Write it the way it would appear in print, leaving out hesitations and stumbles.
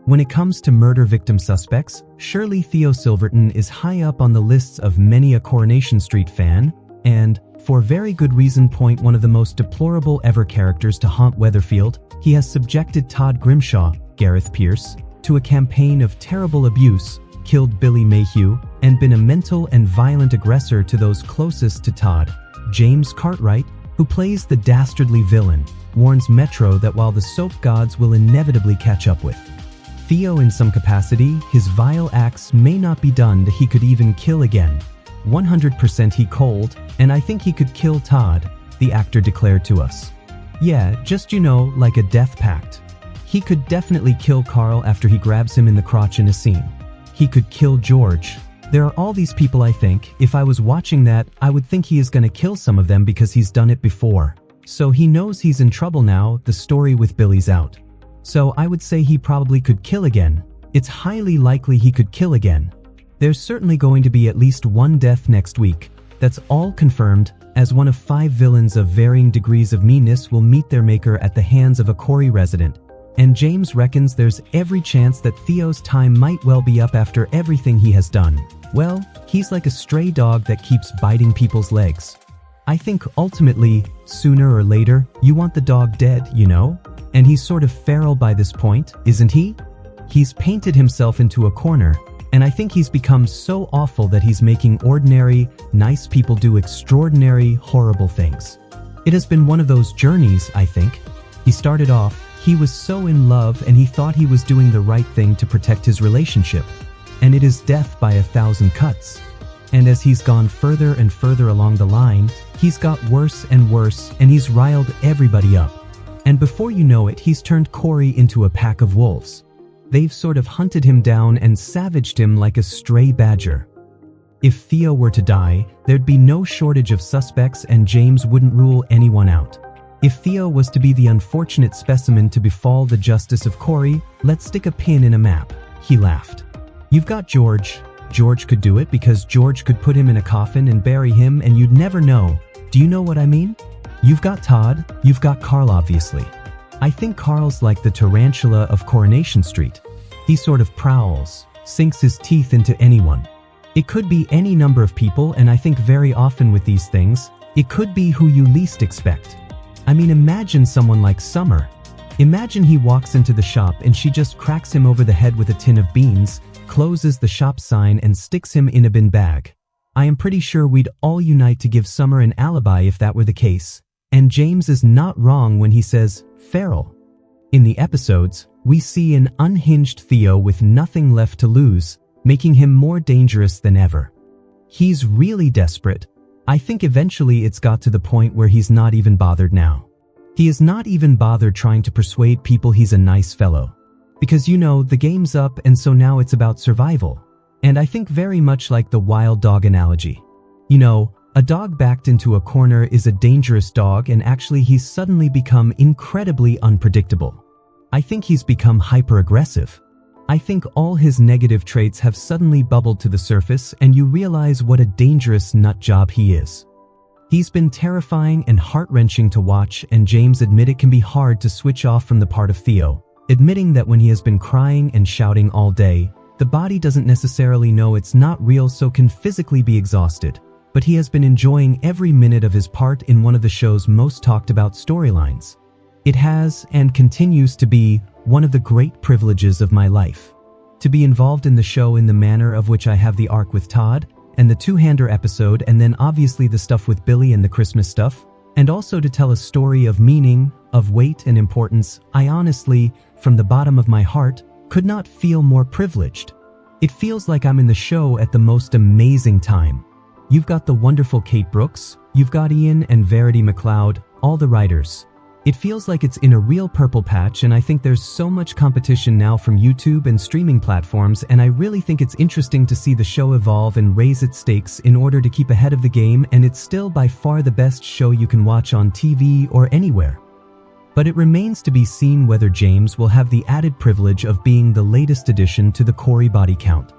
When it comes to murder victim suspects, surely Theo Silverton is high up on the lists of many a Coronation Street fan, and, for very good reason, one of the most deplorable ever characters to haunt Weatherfield. He has subjected Todd Grimshaw, Gareth Pierce, to a campaign of terrible abuse, killed Billy Mayhew, and been a mental and violent aggressor to those closest to Todd. James Cartwright, who plays the dastardly villain, warns Metro that while the soap gods will inevitably catch up with Theo in some capacity, his vile acts may not be done. He could even kill again. 100% he cold, and I think he could kill Todd, the actor declared to us. Yeah, just like a death pact. He could definitely kill Carl after he grabs him in the crotch in a scene. He could kill George. There are all these people. I think, if I was watching that, I would think he is gonna kill some of them because he's done it before. So he knows he's in trouble now. The story with Billy's out. So I would say he probably could kill again. It's highly likely he could kill again. There's certainly going to be at least one death next week. That's all confirmed, as one of 5 villains of varying degrees of meanness will meet their maker at the hands of a Corey resident. And James reckons there's every chance that Theo's time might well be up after everything he has done. Well, he's like a stray dog that keeps biting people's legs. I think ultimately, sooner or later, you want the dog dead, And he's sort of feral by this point, isn't he? He's painted himself into a corner, and I think he's become so awful that he's making ordinary, nice people do extraordinary, horrible things. It has been one of those journeys, I think. He started off, he was so in love and he thought he was doing the right thing to protect his relationship. And it is death by 1,000 cuts. And as he's gone further and further along the line, he's got worse and worse, and he's riled everybody up. And before you know it, he's turned Corey into a pack of wolves. They've sort of hunted him down and savaged him like a stray badger. If Theo were to die, there'd be no shortage of suspects and James wouldn't rule anyone out. If Theo was to be the unfortunate specimen to befall the justice of Corey, let's stick a pin in a map. He laughed. You've got George. George could do it because George could put him in a coffin and bury him and you'd never know. Do you know what I mean? You've got Todd, you've got Carl obviously. I think Carl's like the tarantula of Coronation Street. He sort of prowls, sinks his teeth into anyone. It could be any number of people, and I think very often with these things, it could be who you least expect. I mean, imagine someone like Summer. Imagine he walks into the shop and she just cracks him over the head with a tin of beans, closes the shop sign and sticks him in a bin bag. I am pretty sure we'd all unite to give Summer an alibi if that were the case. And James is not wrong when he says, feral. In the episodes, we see an unhinged Theo with nothing left to lose, making him more dangerous than ever. He's really desperate. I think eventually it's got to the point where he's not even bothered now. He is not even bothered trying to persuade people he's a nice fellow. Because the game's up and so now it's about survival. And I think very much like the wild dog analogy. A dog backed into a corner is a dangerous dog and actually he's suddenly become incredibly unpredictable. I think he's become hyper-aggressive. I think all his negative traits have suddenly bubbled to the surface and you realize what a dangerous nut job he is. He's been terrifying and heart-wrenching to watch, and James admit it can be hard to switch off from the part of Theo, admitting that when he has been crying and shouting all day, the body doesn't necessarily know it's not real so can physically be exhausted. But he has been enjoying every minute of his part in one of the show's most talked about storylines. It has, and continues to be, one of the great privileges of my life. To be involved in the show in the manner of which I have the arc with Todd, and the two-hander episode, and then obviously the stuff with Billy and the Christmas stuff, and also to tell a story of meaning, of weight and importance, I honestly, from the bottom of my heart, could not feel more privileged. It feels like I'm in the show at the most amazing time. You've got the wonderful Kate Brooks, you've got Ian and Verity McLeod, all the writers. It feels like it's in a real purple patch, and I think there's so much competition now from YouTube and streaming platforms, and I really think it's interesting to see the show evolve and raise its stakes in order to keep ahead of the game, and it's still by far the best show you can watch on TV or anywhere. But it remains to be seen whether James will have the added privilege of being the latest addition to the Corey body count.